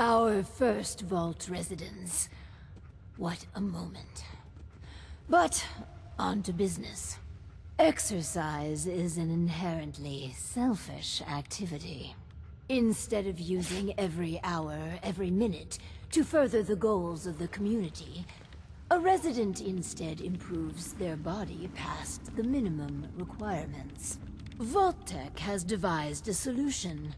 Our first vault residence. What a moment. But, on to business. Exercise is an inherently selfish activity. Instead of using every hour, every minute, to further the goals of the community, a resident instead improves their body past the minimum requirements. Vault-Tec has devised a solution.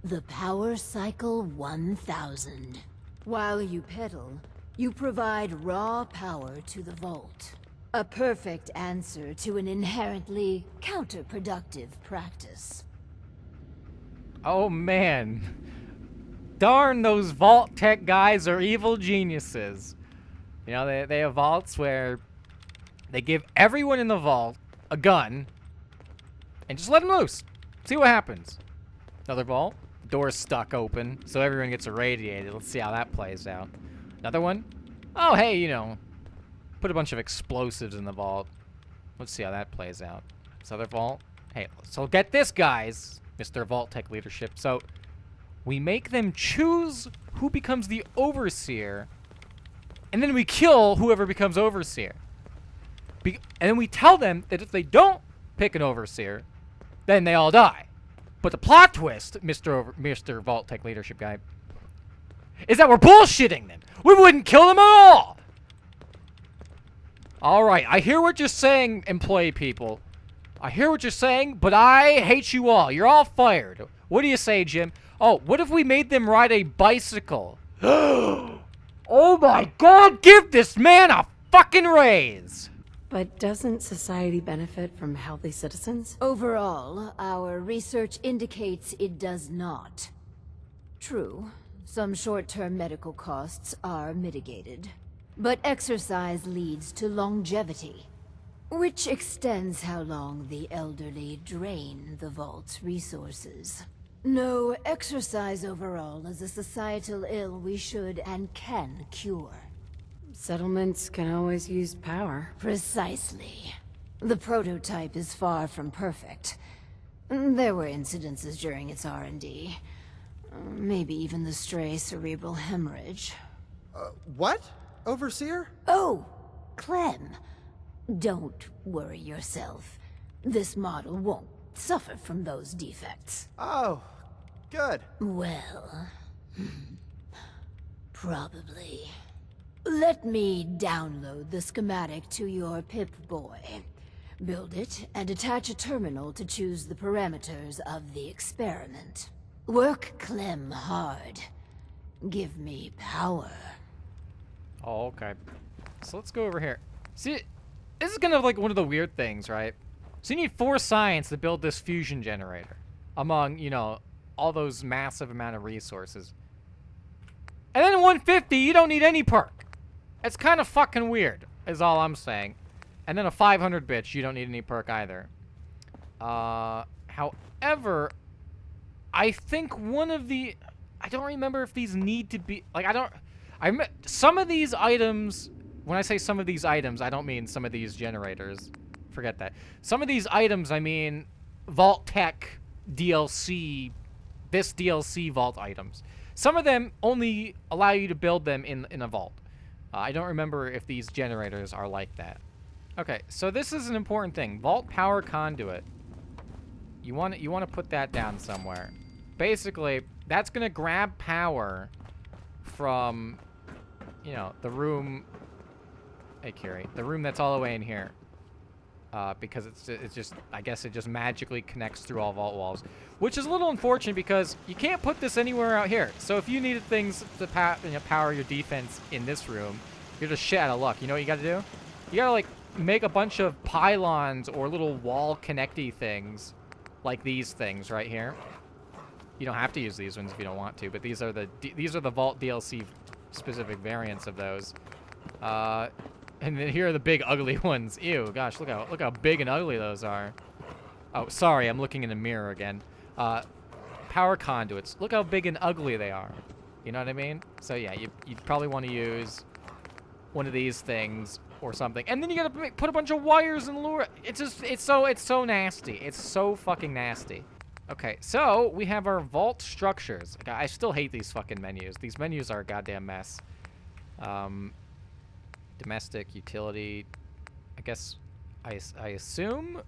The Power Cycle 1000. While you pedal, you provide raw power to the vault. A perfect answer to an inherently counterproductive practice. Oh man. Darn, those Vault-Tec guys are evil geniuses. You know, they have vaults where they give everyone in the vault a gun and just let them loose. See what happens. Another vault. Door's stuck open, so everyone gets irradiated. Let's see how that plays out. Another one. Oh, hey, you know, put a bunch of explosives in the vault. Let's see how that plays out. This other vault. Hey, so get this, guys. Mr. Vault-Tec leadership. So we make them choose who becomes the overseer, and then we kill whoever becomes overseer. And then we tell them that if they don't pick an overseer, then they all die. But the plot twist, Mr. Vault-Tec leadership guy, is that we're bullshitting them. We wouldn't kill them at all. All right, I hear what you're saying, employee people. I hear what you're saying, but I hate you all. You're all fired. What do you say, Jim? Oh, what if we made them ride a bicycle? Oh my God, give this man a fucking raise. But doesn't society benefit from healthy citizens? Overall, our research indicates it does not. True, some short-term medical costs are mitigated. But exercise leads to longevity, which extends how long the elderly drain the vault's resources. No, exercise overall is a societal ill we should and can cure. Settlements can always use power. Precisely. The prototype is far from perfect. There were incidences during its R&D. Maybe even the stray cerebral hemorrhage. What? Overseer? Oh, Clem. Don't worry yourself. This model won't suffer from those defects. Oh, good. Well, probably. Let me download the schematic to your Pip-Boy. Build it and attach a terminal to choose the parameters of the experiment. Work Clem hard. Give me power. Oh, okay. So let's go over here. See, this is kind of like one of the weird things, right? So you need 4 science to build this fusion generator. Among, you know, all those massive amount of resources. And then 150, you don't need any perk. It's kind of fucking weird, is all I'm saying. And then a 500 bits, you don't need any perk either. However, I think one of the... I don't remember if these need to be... Like, some of these items... When I say some of these items, I don't mean some of these generators. Forget that. Some of these items, I mean Vault-Tec DLC... This DLC vault items. Some of them only allow you to build them in a vault. I don't remember if these generators are like that. Okay, so this is an important thing. Vault power conduit. You want to put that down somewhere. Basically, that's gonna grab power from, you know, the room. Hey, Carrie, the room that's all the way in here. Because it's just, I guess it just magically connects through all vault walls, which is a little unfortunate because you can't put this anywhere out here. So if you needed things to power your defense in this room, you're just shit out of luck. You know what you got to do? You got to like make a bunch of pylons or little wall connecty things, like these things right here. You don't have to use these ones if you don't want to, but these are the Vault DLC specific variants of those. And then here are the big ugly ones. Ew, gosh, look how big and ugly those are. Oh, sorry, I'm looking in the mirror again. Power conduits. Look how big and ugly they are. You know what I mean? So yeah, you'd probably want to use one of these things or something. And then you gotta put a bunch of wires and lure. It's so nasty. It's so fucking nasty. Okay, so we have our vault structures. Like, I still hate these fucking menus. These menus are a goddamn mess. Domestic, utility. I guess I assume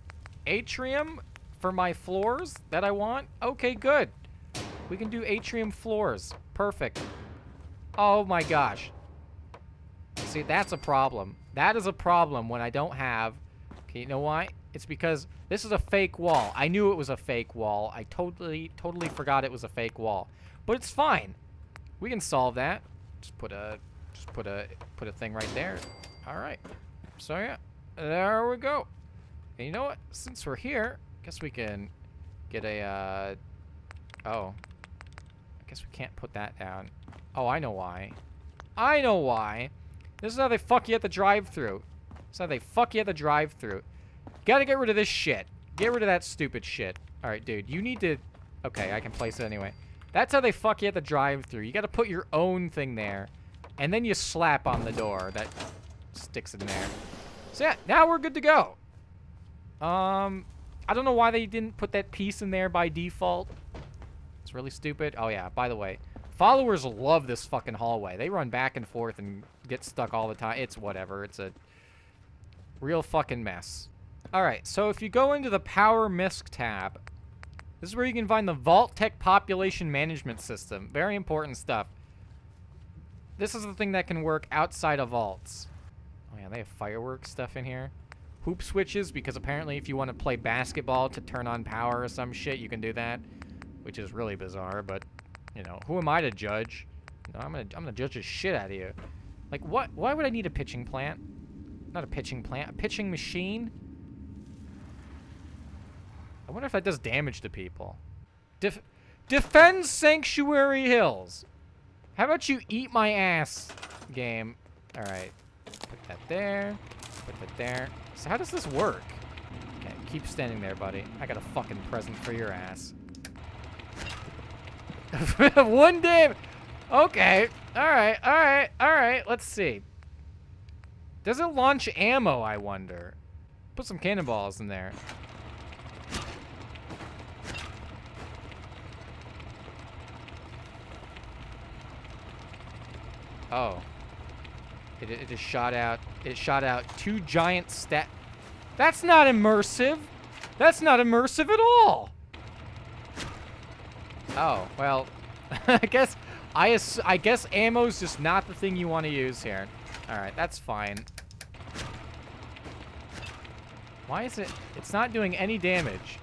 atrium for my floors that I want. Okay, good. We can do atrium floors. Perfect. Oh my gosh. See, that's a problem. That is a problem when I don't have... Okay, you know why? It's because this is a fake wall. I knew it was a fake wall. I totally forgot it was a fake wall. But it's fine. We can solve that. Just put a thing right there. All right. So yeah, there we go. And you know what? Since we're here, I guess we can get a. Oh, I guess we can't put that down. Oh, I know why. I know why. This is how they fuck you at the drive-thru. This is how they fuck you at the drive-thru. Gotta get rid of this shit. Get rid of that stupid shit. All right, dude. You need to... Okay, I can place it anyway. That's how they fuck you at the drive-thru. You gotta put your own thing there. And then you slap on the door that sticks in there. So yeah, now we're good to go. I don't know why they didn't put that piece in there by default. It's really stupid. Oh yeah, by the way. Followers love this fucking hallway. They run back and forth and get stuck all the time. It's whatever. It's a real fucking mess. Alright, so if you go into the Power MISC tab, this is where you can find the Vault-Tec Population Management System. Very important stuff. This is the thing that can work outside of vaults. Oh yeah, they have fireworks stuff in here. Hoop switches, because apparently if you want to play basketball to turn on power or some shit, you can do that. Which is really bizarre, but... You know, who am I to judge? No, I'm gonna judge the shit out of you. Like, what? Why would I need a pitching plant? Not a pitching plant, a pitching machine? I wonder if that does damage to people. Defend Sanctuary Hills. How about you eat my ass, game? Alright. Put that there. Put that there. So how does this work? Okay, keep standing there, buddy. I got a fucking present for your ass. One damage. Okay. Alright. Let's see. Does it launch ammo, I wonder? Put some cannonballs in there. Oh. It just shot out. It shot out 2 giant stat. That's not immersive. That's not immersive at all. Oh, well, I guess ammo's just not the thing you want to use here. All right, that's fine. Why is it? It's not doing any damage.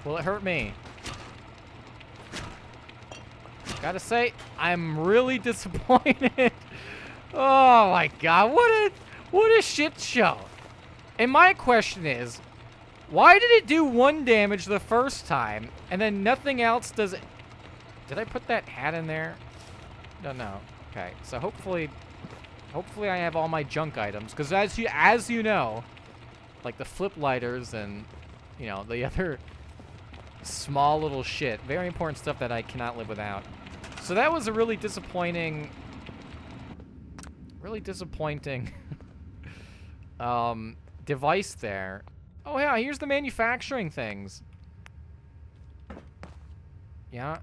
Will it hurt me? Gotta say, I'm really disappointed. Oh my god, what a shit show. And my question is, why did it do 1 damage the first time, and then nothing else does it? Did I put that hat in there? Don't know. Okay, so hopefully I have all my junk items, because as you know, like the flip lighters and, you know, the other small little shit, very important stuff that I cannot live without. So that was a really disappointing device there. Oh yeah, here's the manufacturing things. Yeah.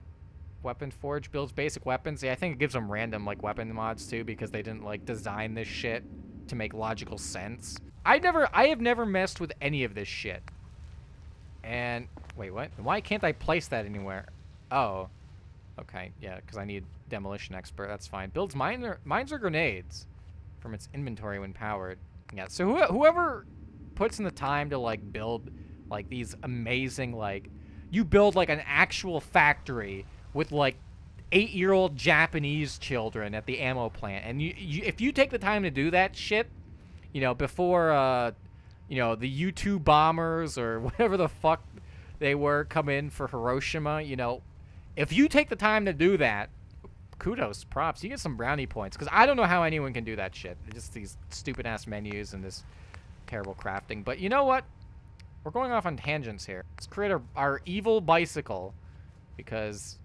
Weapon Forge builds basic weapons. Yeah, I think it gives them random, like, weapon mods, too, because they didn't, like, design this shit to make logical sense. I have never messed with any of this shit. And, wait, what? Why can't I place that anywhere? Oh. Okay, yeah, because I need Demolition Expert. That's fine. Builds mines or grenades from its inventory when powered. Yeah, so whoever puts in the time to, like, build, like, these amazing, like, you build, like, an actual factory with, like, 8-year-old Japanese children at the ammo plant, and if you take the time to do that shit, you know, before you know, the U-2 bombers or whatever the fuck they were come in for Hiroshima, you know, if you take the time to do that, kudos, props, you get some brownie points, because I don't know how anyone can do that shit. Just these stupid ass menus and this terrible crafting. But you know what? We're going off on tangents here. Let's create our evil bicycle, because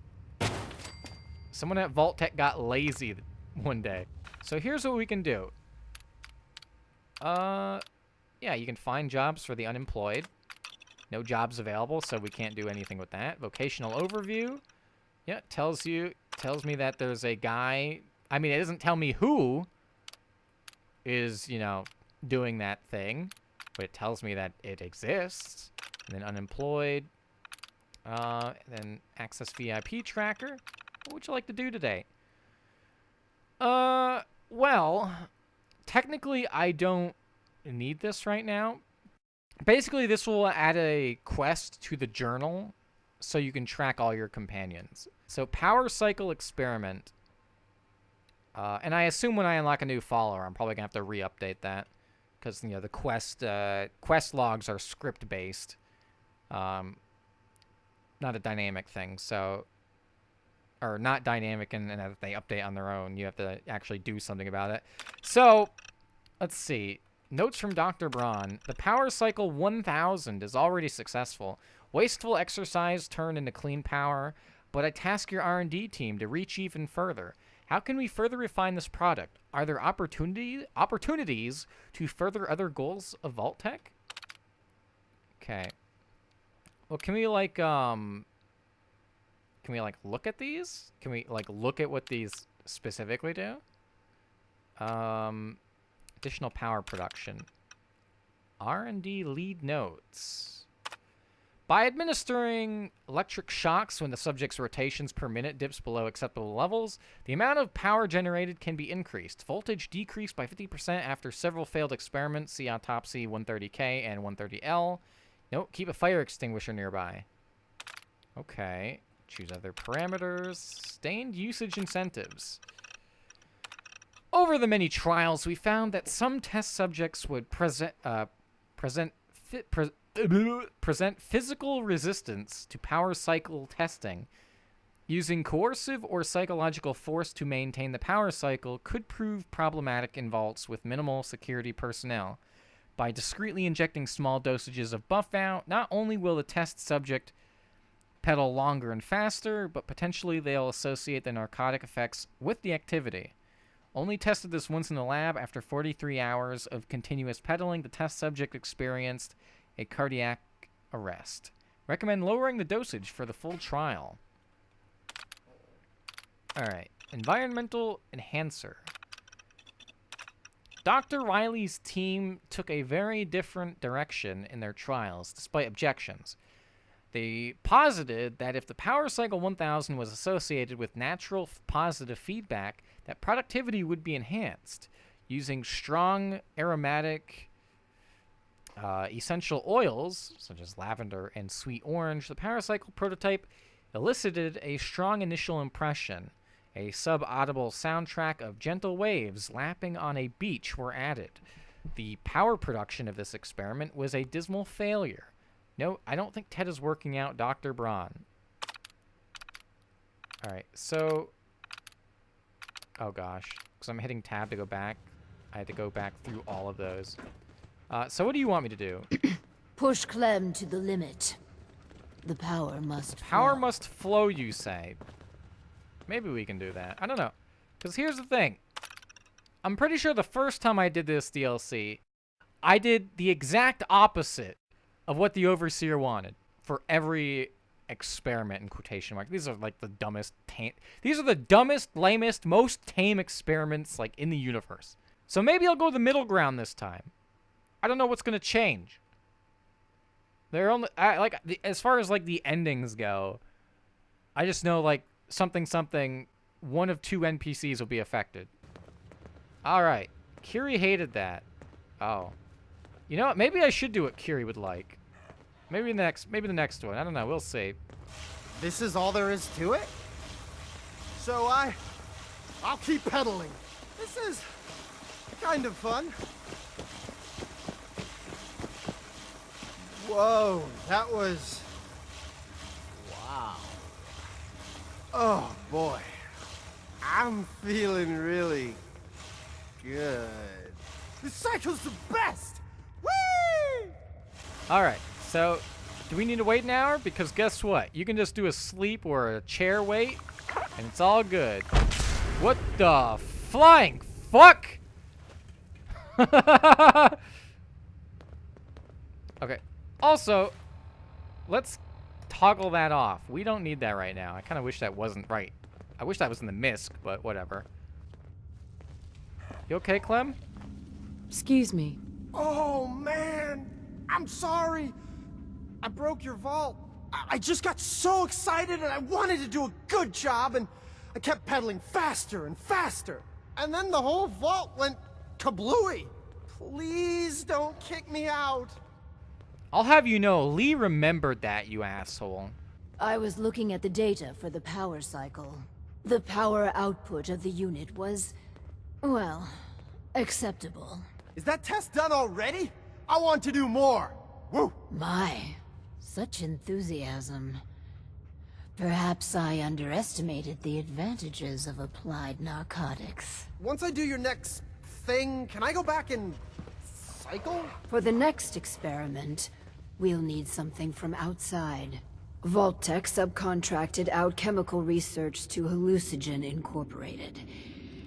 someone at Vault-Tec got lazy one day. So here's what we can do. Yeah, you can find jobs for the unemployed. No jobs available, so we can't do anything with that. Vocational overview. Yeah, tells me that there's a guy. I mean, it doesn't tell me who is, you know, doing that thing, but it tells me that it exists. And then unemployed. Then access VIP tracker. What would you like to do today? Well, technically I don't need this right now. Basically, this will add a quest to the journal so you can track all your companions. So power cycle experiment. And I assume when I unlock a new follower, I'm probably gonna have to re-update that, because, you know, the quest logs are script based, not a dynamic thing. So, or not dynamic, and that they update on their own. You have to actually do something about it. So, let's see. Notes from Dr. Braun. The power cycle 1000 is already successful. Wasteful exercise turned into clean power, but I task your R&D team to reach even further. How can we further refine this product? Are there opportunities to further other goals of Vault-Tec? Okay. Well, can we like look at these? Can we like look at what these specifically do? Additional power production. R&D lead notes. By administering electric shocks when the subject's rotations per minute dips below acceptable levels, the amount of power generated can be increased. Voltage decreased by 50% after several failed experiments. See Autopsy 130K and 130L. Note, keep a fire extinguisher nearby. Okay. Choose other parameters. Sustained usage incentives. Over the many trials, we found that some test subjects would present physical resistance to power cycle testing. Using coercive or psychological force to maintain the power cycle could prove problematic in vaults with minimal security personnel. By discreetly injecting small dosages of Buffout, not only will the test subject pedal longer and faster, but potentially they'll associate the narcotic effects with the activity. Only tested this once in the lab. After 43 hours of continuous pedaling, the test subject experienced a cardiac arrest. Recommend lowering the dosage for the full trial. Alright. Environmental enhancer. Dr. Riley's team took a very different direction in their trials, despite objections. They posited that if the Power Cycle 1000 was associated with natural positive feedback, that productivity would be enhanced. Using strong aromatic essential oils, such as lavender and sweet orange, the Power Cycle prototype elicited a strong initial impression. A sub-audible soundtrack of gentle waves lapping on a beach were added. The power production of this experiment was a dismal failure. No, I don't think Ted is working out Dr. Braun. Alright, so... Oh gosh, because I'm hitting tab to go back. I had to go back through all of those. So what do you want me to do? Push Clem to the limit. The power must Power flow. must flow, you say. Maybe we can do that. I don't know. Because here's the thing. I'm pretty sure the first time I did this DLC, I did the exact opposite of what the Overseer wanted for every experiment in quotation mark. These are like the dumbest, these are the dumbest, lamest, most tame experiments like in the universe. So maybe I'll go the middle ground this time. I don't know what's gonna change. They're only as far as like the endings go, I just know like something, one of two NPCs will be affected. All right, Curie hated that. Oh, you know what? Maybe I should do what Curie would like. Maybe the next one. I don't know. We'll see. This is all there is to it? So I'll keep pedaling. This is kind of fun. Whoa, that was... Wow. Oh, boy. I'm feeling really good. This cycle's the best! Whee! All right. So, do we need to wait an hour? Because guess what? You can just do a sleep or a chair wait, and it's all good. What the flying fuck? Okay. Also, let's toggle that off. We don't need that right now. I kind of wish that wasn't right. I wish that was in the MISC, but whatever. You okay, Clem? Excuse me. Oh, man. I'm sorry. I broke your vault. I just got so excited and I wanted to do a good job and I kept pedaling faster and faster. And then the whole vault went kablooey. Please don't kick me out. I'll have you know, Lee remembered that, you asshole. I was looking at the data for the power cycle. The power output of the unit was, well, acceptable. Is that test done already? I want to do more. Woo! My, such enthusiasm. Perhaps I underestimated the advantages of applied narcotics. Once I do your next thing, can I go back and cycle? For the next experiment, we'll need something from outside. Vault-Tec subcontracted out chemical research to Hallucigen Incorporated.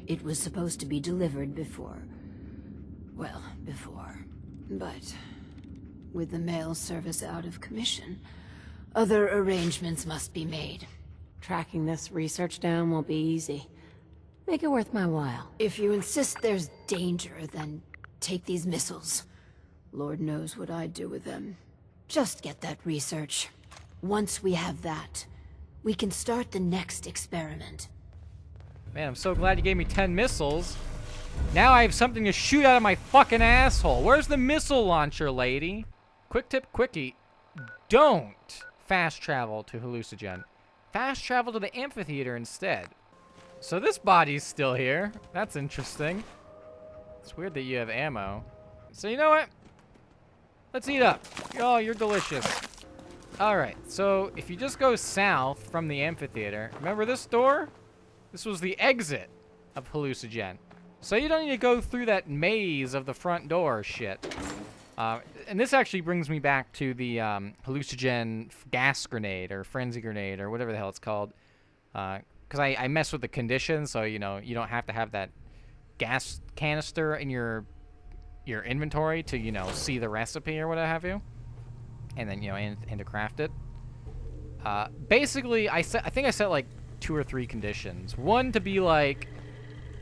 It was supposed to be delivered before. Well, before. But with the mail service out of commission, other arrangements must be made. Tracking this research down won't be easy. Make it worth my while. If you insist there's danger, then take these missiles. Lord knows what I'd do with them. Just get that research. Once we have that, we can start the next experiment. Man, I'm so glad you gave me 10 missiles. Now I have something to shoot out of my fucking asshole. Where's the missile launcher, lady? Quick tip, quickie. Don't fast travel to Hallucigen. Fast travel to the amphitheater instead. So this body's still here. That's interesting. It's weird that you have ammo. So you know what? Let's eat up. Oh, you're delicious. Alright, so if you just go south from the amphitheater, remember this door? This was the exit of Hallucigen. So you don't need to go through that maze of the front door shit. And this actually brings me back to the Hallucigen gas grenade or frenzy grenade or whatever the hell it's called. Because I mess with the conditions, so you know you don't have to have that gas canister in your inventory to see the recipe or what have you, and then and to craft it. Basically, I think I set like 2 or 3 conditions. One to be like,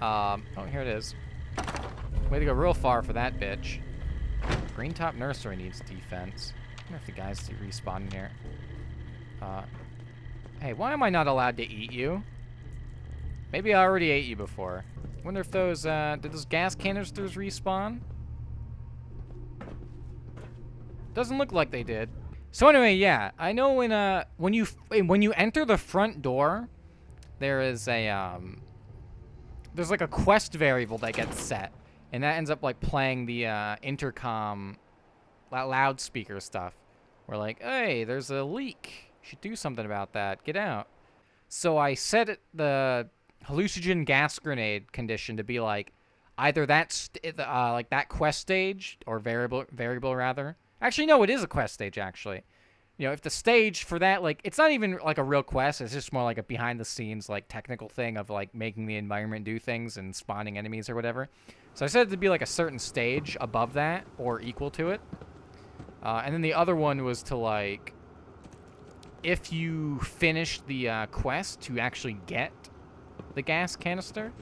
oh here it is. Way to go real far for that bitch. Green Top Nursery needs defense. I wonder if the guys respawn in here. Hey, why am I not allowed to eat you? Maybe I already ate you before. Wonder if those, did those gas canisters respawn? Doesn't look like they did. So anyway, yeah, I know when you enter the front door, there is a, there's like a quest variable that gets set. And that ends up like playing the intercom loudspeaker stuff. We're like, hey, there's a leak. You should do something about that. Get out. So I set the Hallucigen gas grenade condition to be like either that like that quest stage or variable rather. Actually, no, it is a quest stage actually. If the stage for that, like, it's not even like a real quest. It's just more like a behind the scenes like technical thing of like making the environment do things and spawning enemies or whatever. So I set it to be like a certain stage above that or equal to it. And then the other one was to like, if you finish the quest to actually get the gas canister,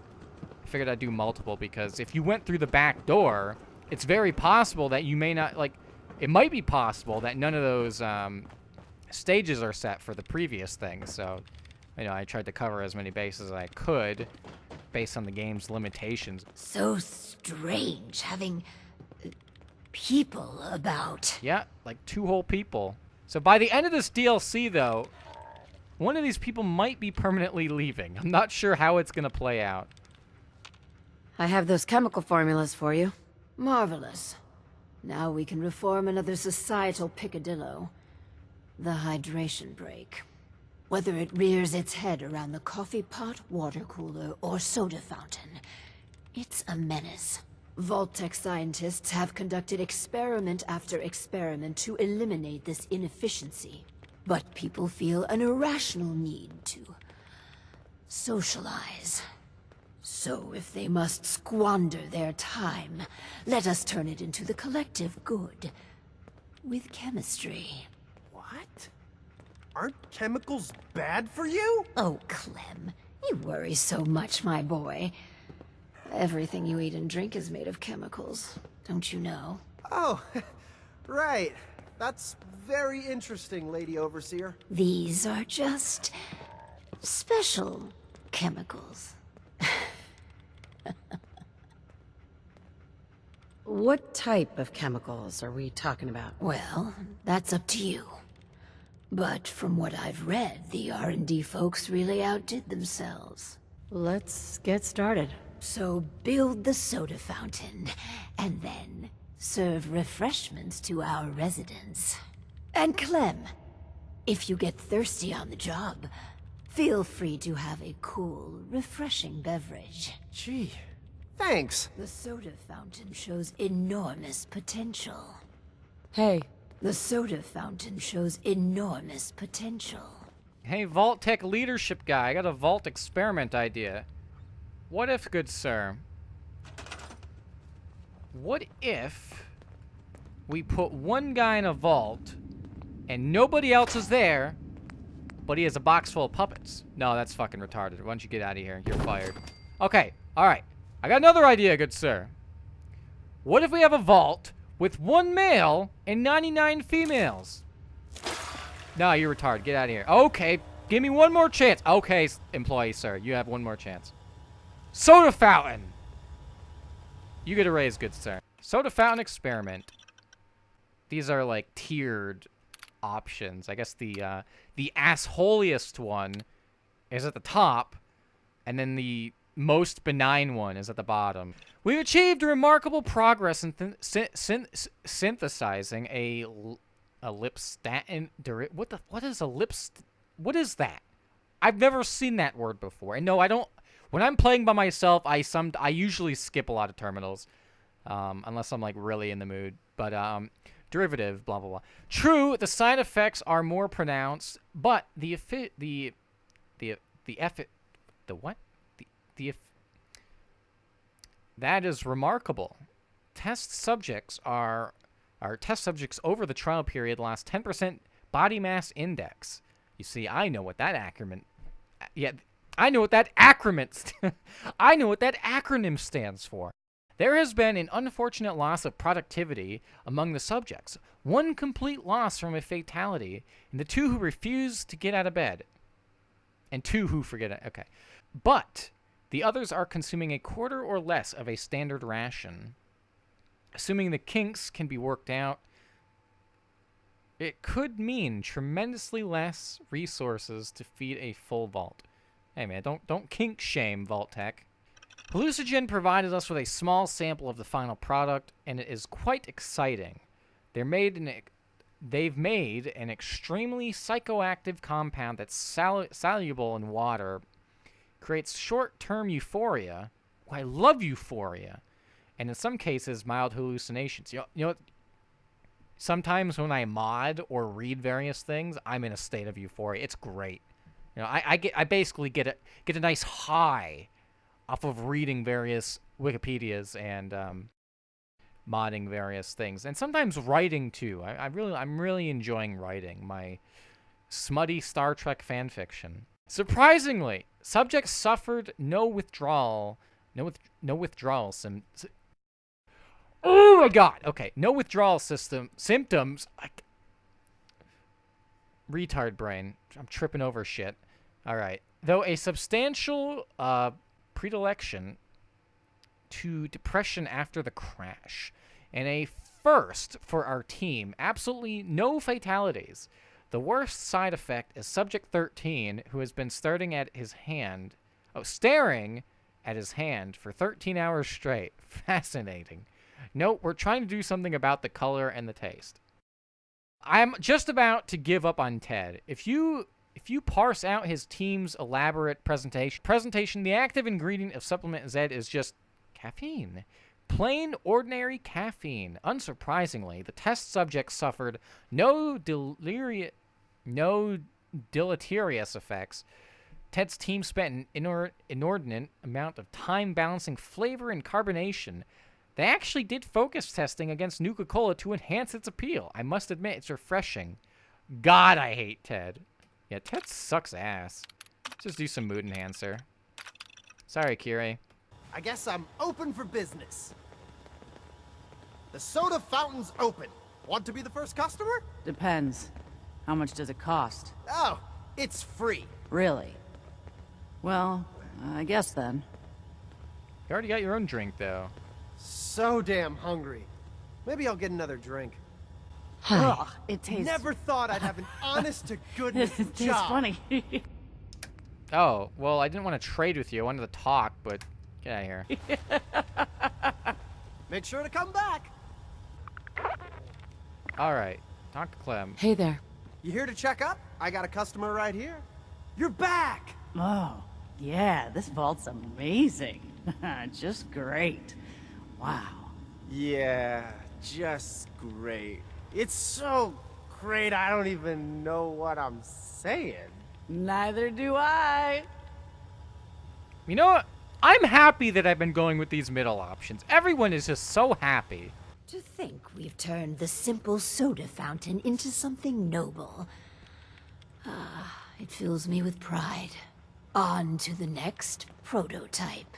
I figured I'd do multiple because if you went through the back door, it's very possible that you may not, like, it might be possible that none of those stages are set for the previous thing. So, I tried to cover as many bases as I could based on the game's limitations. So strange having people about. Yeah, like 2 whole people. So by the end of this DLC, though, one of these people might be permanently leaving. I'm not sure how it's going to play out. I have those chemical formulas for you. Marvelous. Now we can reform another societal picadillo. The hydration break. Whether it rears its head around the coffee pot, water cooler, or soda fountain, it's a menace. Vault-Tec scientists have conducted experiment after experiment to eliminate this inefficiency. But people feel an irrational need to socialize. So if they must squander their time, let us turn it into the collective good with chemistry. Wow. What? Aren't chemicals bad for you? Oh, Clem, you worry so much, my boy. Everything you eat and drink is made of chemicals, don't you know? Oh, right. That's very interesting, Lady Overseer. These are just special chemicals. What type of chemicals are we talking about? Well, that's up to you. But from what I've read, the R&D folks really outdid themselves. Let's get started. So build the soda fountain, and then serve refreshments to our residents. And Clem, if you get thirsty on the job, feel free to have a cool, refreshing beverage. Gee, thanks. The soda fountain shows enormous potential. Hey, The soda fountain shows enormous potential. Hey, Vault Tech leadership guy, I got a Vault experiment idea. What if, good sir, what if we put one guy in a vault and nobody else is there, but he has a box full of puppets? No, that's fucking retarded. Why don't you get out of here? You're fired. Okay, alright. I got another idea, good sir. What if we have a vault with one male and 99 females? No, you're retarded. Get out of here. Okay, give me one more chance. Okay, employee, sir, you have one more chance. Soda fountain! You get a raise, good sir. Soda fountain experiment. These are like tiered options. I guess the assholiest one is at the top, and then the most benign one is at the bottom. We've achieved remarkable progress in synthesizing a lipstatin. What is that? I've never seen that word before. And no, I don't. When I'm playing by myself, I usually skip a lot of terminals, unless I'm like really in the mood. But derivative, blah blah blah. True, the side effects are more pronounced, but that is remarkable. Test subjects over the trial period lost 10% body mass index. You see, I know what that acronym. Yeah. I know what that acronym stands for. There has been an unfortunate loss of productivity among the subjects. One complete loss from a fatality, and the 2 who refuse to get out of bed. And 2 who forget it. Okay. But the others are consuming a quarter or less of a standard ration. Assuming the kinks can be worked out, it could mean tremendously less resources to feed a full vault. Hey man, don't kink shame Vault Tech. Hallucinogen provided us with a small sample of the final product, and it is quite exciting. They've made an extremely psychoactive compound that's soluble in water, creates short-term euphoria. Oh, I love euphoria, and in some cases, mild hallucinations. You know, sometimes when I mod or read various things, I'm in a state of euphoria. It's great. You know, I basically get a nice high off of reading various Wikipedias and modding various things, and sometimes writing too. I'm really enjoying writing my smutty Star Trek fan fiction. Surprisingly, subjects suffered no withdrawal symptoms. Oh my god. Okay, no withdrawal symptoms. Retard brain. I'm tripping over shit. All right. Though a substantial predilection to depression after the crash, and a first for our team, absolutely no fatalities. The worst side effect is Subject 13, who has been staring at his hand for 13 hours straight. Fascinating. Note, we're trying to do something about the color and the taste. I'm just about to give up on Ted. If you parse out his team's elaborate presentation, the active ingredient of Supplement Z is just caffeine. Plain, ordinary caffeine. Unsurprisingly, the test subjects suffered no deleterious effects. Ted's team spent an inordinate amount of time balancing flavor and carbonation. They actually did focus testing against Nuka-Cola to enhance its appeal. I must admit, it's refreshing. God, I hate Ted. Yeah, Ted sucks ass. Let's just do some mood enhancer. Sorry, Kirei. I guess I'm open for business. The soda fountain's open. Want to be the first customer? Depends. How much does it cost? Oh, it's free. Really? Well, I guess then. You already got your own drink, though. So damn hungry. Maybe I'll get another drink. Ugh, it tastes... Never thought I'd have an honest-to-goodness it tastes job. funny. Oh, well, I didn't want to trade with you. I wanted to talk, but get out of here. Make sure to come back. All right, talk to Clem. Hey there. You here to check up? I got a customer right here. You're back. Oh, yeah, this vault's amazing. Just great. Wow. Yeah, just great. It's so great I don't even know what I'm saying. Neither do I. You know what? I'm happy that I've been going with these middle options. Everyone is just so happy. To think we've turned the simple soda fountain into something noble. Ah, it fills me with pride. On to the next prototype.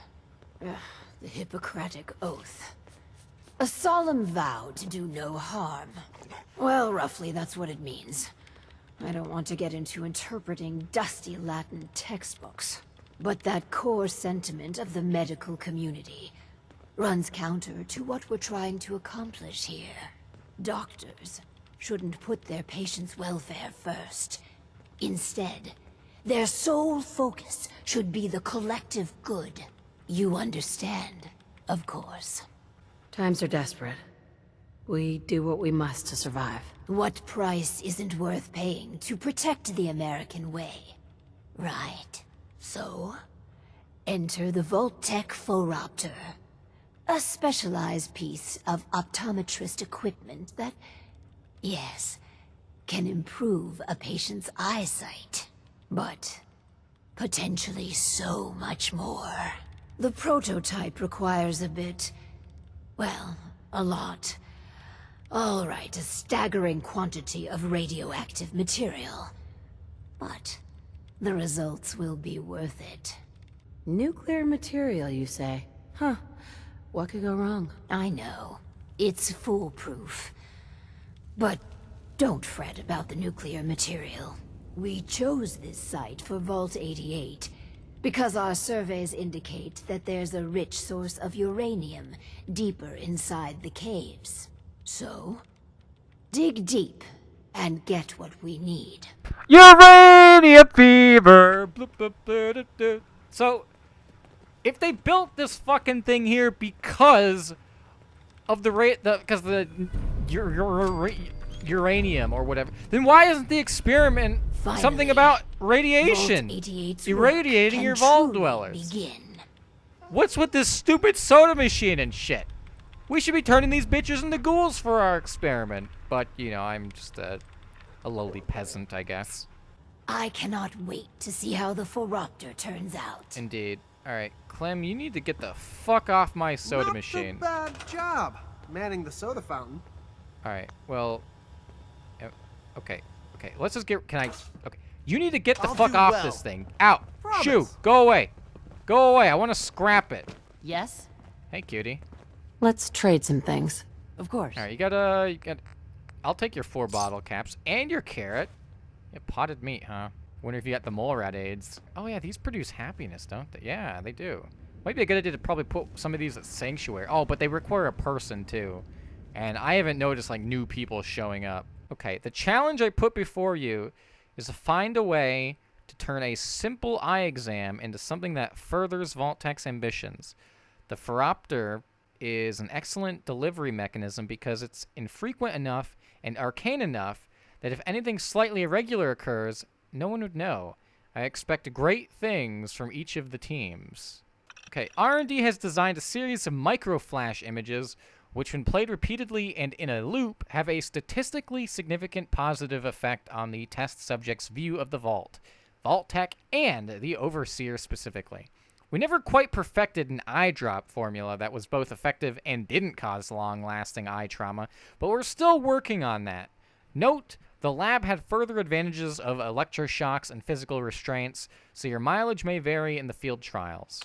Ugh, the Hippocratic Oath. A solemn vow to do no harm. Well, roughly that's what it means. I don't want to get into interpreting dusty Latin textbooks. But that core sentiment of the medical community runs counter to what we're trying to accomplish here. Doctors shouldn't put their patients' welfare first. Instead, their sole focus should be the collective good. You understand, of course. Times are desperate. We do what we must to survive. What price isn't worth paying to protect the American way? Right. So, enter the Vault-Tec Phoropter. A specialized piece of optometrist equipment that, yes, can improve a patient's eyesight. But potentially so much more. The prototype requires a bit, well, a lot. All right, a staggering quantity of radioactive material. But the results will be worth it. Nuclear material, you say? Huh. What could go wrong? I know. It's foolproof. But don't fret about the nuclear material. We chose this site for Vault 88 because our surveys indicate that there's a rich source of uranium deeper inside the caves. So, dig deep and get what we need. Uranium fever. Bloop, bloop, bloop, bloop, bloop. So, if they built this fucking thing here because of the uranium or whatever, then why isn't the experiment something Finally, about radiation? Vault 88's Irradiating work your can vault truly dwellers. begin. What's with this stupid soda machine and shit? We should be turning these bitches into ghouls for our experiment. But, you know, I'm just a lowly peasant, I guess. I cannot wait to see how the Phoropter turns out. Indeed. Alright, Clem, you need to get the fuck off my soda Not machine. a bad job manning the soda fountain. Alright, well... Okay, let's just get... Okay. You need to get the I'll fuck do off well. this thing. Out! Promise. Shoo! Go away! Go away, I want to scrap it. Yes? Hey, cutie. Let's trade some things. Of course. Alright, you got... I'll take your 4 bottle caps and your carrot. Yeah, potted meat, huh? Wonder if you got the mole rat aids. Oh yeah, these produce happiness, don't they? Yeah, they do. Might be a good idea to probably put some of these at Sanctuary. Oh, but they require a person too. And I haven't noticed like new people showing up. Okay, the challenge I put before you is to find a way to turn a simple eye exam into something that furthers Vault-Tec's ambitions. The Phoropter is an excellent delivery mechanism because it's infrequent enough and arcane enough that if anything slightly irregular occurs, no one would know. I expect great things from each of the teams. Okay, R&D has designed a series of microflash images which when played repeatedly and in a loop have a statistically significant positive effect on the test subject's view of the Vault, Vault-Tec, and the Overseer specifically. We never quite perfected an eye drop formula that was both effective and didn't cause long-lasting eye trauma, but we're still working on that. Note, The lab had further advantages of electroshocks and physical restraints, so your mileage may vary in the field trials.